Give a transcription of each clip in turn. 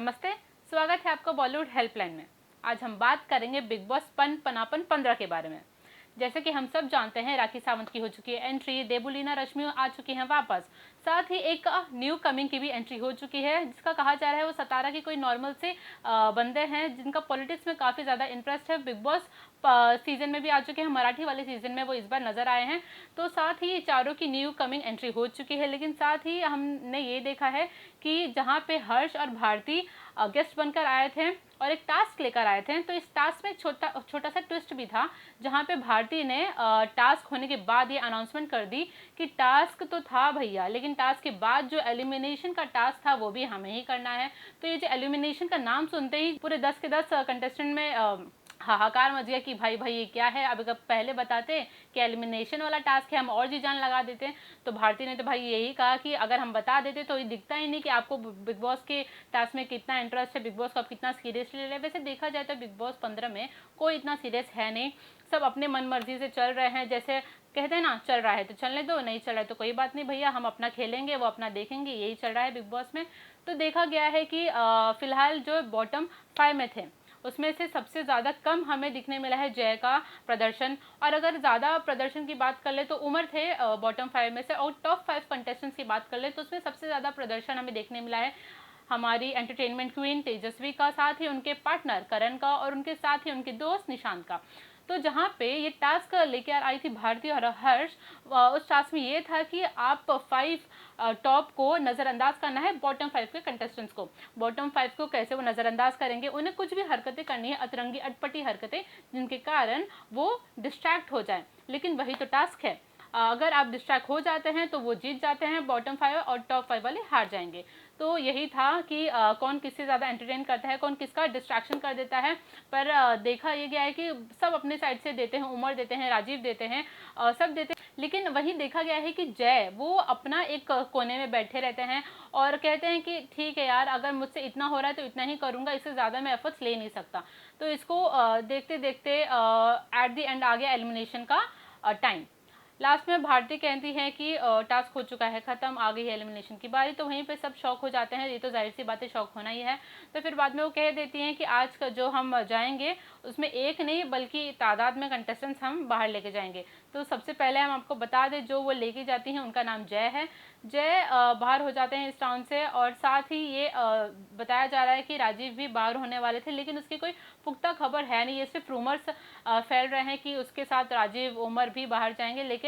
नमस्ते, स्वागत है आपका बॉलीवुड हेल्पलाइन में। आज हम बात करेंगे बिग बॉस पन पनापन 15 के बारे में। जैसे कि हम सब जानते हैं, राखी सावंत की हो चुकी है एंट्री, देबुलीना रश्मि आ चुकी हैं वापस। साथ ही एक न्यू कमिंग की भी एंट्री हो चुकी है, जिसका कहा जा रहा है वो सतारा की कोई नॉर्मल से बंदे हैं जिनका पॉलिटिक्स में काफ़ी ज़्यादा इंटरेस्ट है। बिग बॉस सीजन में भी आ चुके हैं, मराठी वाले सीजन में वो इस बार नजर आए हैं। तो साथ ही चारों की न्यू कमिंग एंट्री हो चुकी है, लेकिन साथ ही हमने ये देखा है कि जहाँ पे हर्ष और भारती गेस्ट बनकर आए थे और एक टास्क लेकर आए थे, तो इस टास्क में एक छोटा सा ट्विस्ट भी था, जहाँ पे भारती ने टास्क होने के बाद ये अनाउंसमेंट कर दी कि टास्क तो था भैया, लेकिन टास्क के बाद जो एलिमिनेशन का टास्क था वो भी हमें ही करना है। तो ये जो एलिमिनेशन का नाम सुनते ही पूरे 10 के 10 कंटेस्टेंट में हाहाकार मच गया कि भाई भाई ये क्या है। अब अगर पहले बताते कि एलिमिनेशन वाला टास्क है, हम और जी जान लगा देते। तो भारती ने तो भाई यही कहा कि अगर हम बता देते तो ये दिखता ही नहीं कि आपको बिग बॉस के टास्क में कितना इंटरेस्ट है, बिग बॉस को आप कितना सीरियसली ले रहे हैं। वैसे देखा जाए तो बिग बॉस 15 में कोई इतना सीरियस है नहीं, सब अपने मन मर्जी से चल रहे हैं। जैसे कहते हैं ना, चल रहा है तो चलने दो, नहीं चल रहा है तो कोई बात नहीं भैया, हम अपना खेलेंगे, वो अपना देखेंगे, यही चल रहा है बिग बॉस में। तो देखा गया है कि फिलहाल जो बॉटम 5 में थे उसमें से सबसे ज़्यादा कम हमें दिखने मिला है जय का प्रदर्शन। और अगर ज़्यादा प्रदर्शन की बात कर ले तो उमर थे बॉटम 5 में से, और टॉप 5 कंटेस्टेंट्स की बात कर ले तो उसमें सबसे ज़्यादा प्रदर्शन हमें देखने मिला है हमारी एंटरटेनमेंट क्वीन तेजस्वी का, साथ ही उनके पार्टनर करण का, और उनके साथ ही उनके दोस्त निशांत का। तो जहाँ पे ये टास्क लेकर आई थी भारती और हर्ष, उस टास्क में ये था कि आप 5 टॉप को नज़रअंदाज करना है बॉटम 5 के कंटेस्टेंट्स को। बॉटम 5 को कैसे वो नज़रअंदाज करेंगे, उन्हें कुछ भी हरकतें करनी है, अतरंगी अटपटी हरकतें, जिनके कारण वो डिस्ट्रैक्ट हो जाए। लेकिन वही तो टास्क है, अगर आप डिस्ट्रैक्ट हो जाते हैं तो वो जीत जाते हैं बॉटम 5, और टॉप 5 वाले हार जाएंगे। तो यही था कि कौन किससे ज़्यादा एंटरटेन करता है, कौन किसका डिस्ट्रैक्शन कर देता है। पर देखा ये गया है कि सब अपने साइड से देते हैं, उमर देते हैं, राजीव देते हैं, सब देते हैं। लेकिन वहीं देखा गया है कि जय वो अपना एक कोने में बैठे रहते हैं और कहते हैं कि ठीक है यार, अगर मुझसे इतना हो रहा है तो इतना ही करूँगा, इससे ज़्यादा मैं एफर्ट्स ले नहीं सकता। तो इसको देखते देखते एट द एंड आ गया एलिमिनेशन का टाइम। लास्ट में भारती कहती है कि टास्क हो चुका है ख़त्म, आ गई है एलिमिनेशन की बारी। तो वहीं पे सब शॉक हो जाते हैं, ये तो जाहिर सी बात है, शॉक होना ही है। तो फिर बाद में वो कह देती हैं कि आज का जो हम जाएंगे उसमें एक नहीं बल्कि तादाद में कंटेस्टेंट्स हम बाहर लेके जाएंगे। तो सबसे पहले हम आपको बता दें, जो वो लेके जाती हैं उनका नाम जय है। जय बाहर हो जाते हैं इस राउंड से, और साथ ही ये बताया जा रहा है कि राजीव भी बाहर होने वाले थे, लेकिन उसकी कोई पुख्ता खबर है नहीं, ये सिर्फ रूमर्स फैल रहे हैं कि उसके साथ राजीव उमर भी बाहर जाएंगे। लेकिन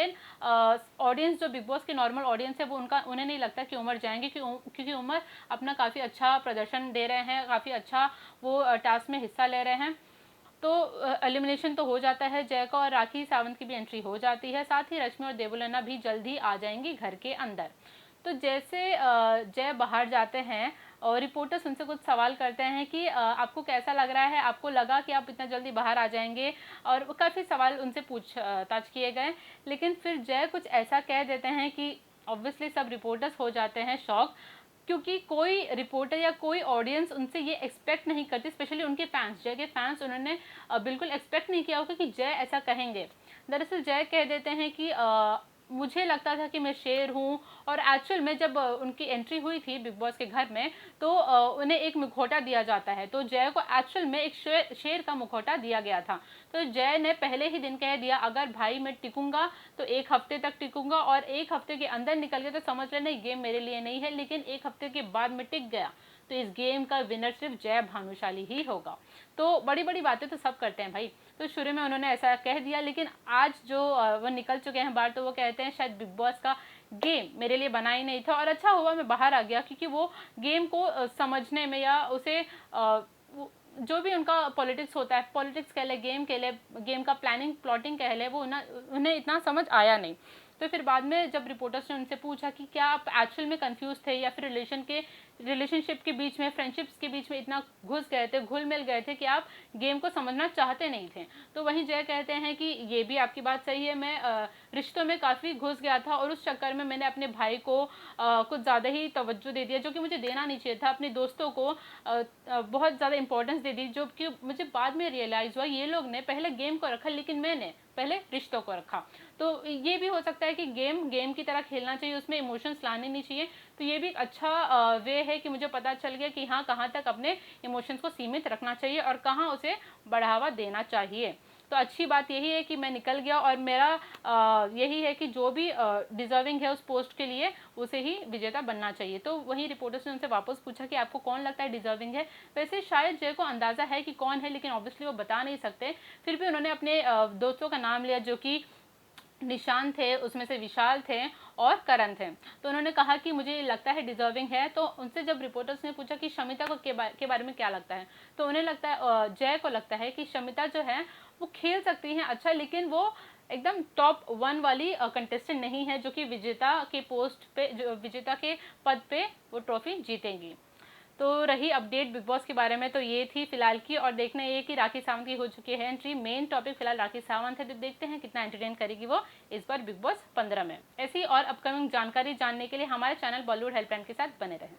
ऑडियंस, जो बिग बॉस की नॉर्मल ऑडियंस है, वो उन्हें नहीं लगता कि उमर जाएंगे, क्योंकि उमर अपना काफ़ी अच्छा प्रदर्शन दे रहे हैं, काफ़ी अच्छा वो टास्क में हिस्सा ले रहे हैं। तो एलिमिनेशन तो हो जाता है जय का, और राखी सावंत की भी एंट्री हो जाती है। साथ ही रश्मि और देवुलना भी जल्द ही आ जाएंगी घर के अंदर। तो जैसे जय बाहर जाते हैं और रिपोर्टर्स उनसे कुछ सवाल करते हैं कि आपको कैसा लग रहा है, आपको लगा कि आप इतना जल्दी बाहर आ जाएंगे, और काफ़ी सवाल उनसे पूछताछ किए गए। लेकिन फिर जय कुछ ऐसा कह देते हैं कि ऑब्वियसली सब रिपोर्टर्स हो जाते हैं शॉक, क्योंकि कोई रिपोर्टर या कोई ऑडियंस उनसे ये एक्सपेक्ट नहीं करती, स्पेशली उनके फैंस, जय के फैंस, उन्होंने बिल्कुल एक्सपेक्ट नहीं किया होगा कि जय ऐसा कहेंगे। दरअसल जय कह देते हैं कि मुझे लगता था कि मैं शेर हूँ, और एक्चुअल में जब उनकी एंट्री हुई थी बिग बॉस के घर में, तो उन्हें एक मुखौटा दिया जाता है, तो जय को एक्चुअल में एक शेर का मुखौटा दिया गया था। तो जय ने पहले ही दिन कह दिया, अगर भाई मैं टिकूंगा तो 1 हफ्ते तक टिकूंगा, और 1 हफ्ते के अंदर निकल गया तो समझ लेना ये गेम मेरे लिए नहीं है, लेकिन 1 हफ्ते के बाद मैं टिक गया तो इस गेम का विनर सिर्फ जय भानुशाली ही होगा। तो बड़ी बड़ी बातें तो सब करते हैं भाई, तो शुरू में उन्होंने ऐसा कह दिया, लेकिन आज जो वो निकल चुके हैं बाहर, तो वो कहते हैं शायद बिग बॉस का गेम मेरे लिए बना ही नहीं था, और अच्छा हुआ मैं बाहर आ गया, क्योंकि वो गेम को समझने में, या उसे जो भी उनका पॉलिटिक्स होता है, पॉलिटिक्स कह ले, गेम का प्लानिंग प्लॉटिंग कह ले, वो उन्हें इतना समझ आया नहीं। तो फिर बाद में जब रिपोर्टर्स ने उनसे पूछा कि क्या आप एक्चुअल में कंफ्यूज थे, या फिर रिलेशनशिप के बीच में, फ्रेंडशिप्स के बीच में इतना घुस गए थे, घुल मिल गए थे कि आप गेम को समझना चाहते नहीं थे, तो वहीं जय कहते हैं कि ये भी आपकी बात सही है, मैं रिश्तों में काफ़ी घुस गया था और उस चक्कर में मैंने अपने भाई को कुछ ज़्यादा ही तवज्जो दे दिया, जो कि मुझे देना नहीं चाहिए था। अपने दोस्तों को बहुत ज़्यादा इंपॉर्टेंस दे दी, जो कि मुझे बाद में रियलाइज़ हुआ ये लोग ने पहले गेम को रखा, लेकिन मैंने पहले रिश्तों को रखा। तो ये भी हो सकता है कि गेम गेम की तरह खेलना चाहिए, उसमें इमोशंस लाने नहीं चाहिए। तो ये भी एक अच्छा वे है कि मुझे पता चल गया कि हाँ, कहाँ तक अपने इमोशंस को सीमित रखना चाहिए और कहाँ उसे बढ़ावा देना चाहिए। तो अच्छी बात यही है कि मैं निकल गया और मेरा यही है कि जो भी डिजर्विंग है उस पोस्ट के लिए उसे ही विजेता बनना चाहिए। तो वही रिपोर्टर्स ने उनसे वापस पूछा कि आपको कौन लगता है डिजर्विंग है। वैसे शायद जय को अंदाज़ा है कि कौन है, लेकिन ऑब्वियसली वो बता नहीं सकते। फिर भी उन्होंने अपने दोस्तों का नाम लिया, जो कि निशान थे, उसमें से विशाल थे और करण थे। तो उन्होंने कहा कि मुझे लगता है डिजर्विंग है। तो उनसे जब रिपोर्टर्स ने पूछा कि शमिता को के बारे में क्या लगता है, तो उन्हें लगता है, जय को लगता है कि शमिता जो है वो खेल सकती हैं अच्छा, लेकिन वो एकदम टॉप 1 वाली कंटेस्टेंट नहीं है, जो कि विजेता के पोस्ट पे, जो विजेता के पद पे वो ट्रॉफी जीतेंगी। तो रही अपडेट बिग बॉस के बारे में, तो ये थी फिलहाल की। और देखना ये कि राखी सावंत की हो चुकी है एंट्री। मेन टॉपिक फिलहाल राखी सावंत है, तो देखते हैं कितना एंटरटेन करेगी वो इस बार बिग बॉस 15 में। ऐसी और अपकमिंग जानकारी जानने के लिए हमारे चैनल बॉलीवुड हेल्पलाइन के साथ बने रहें।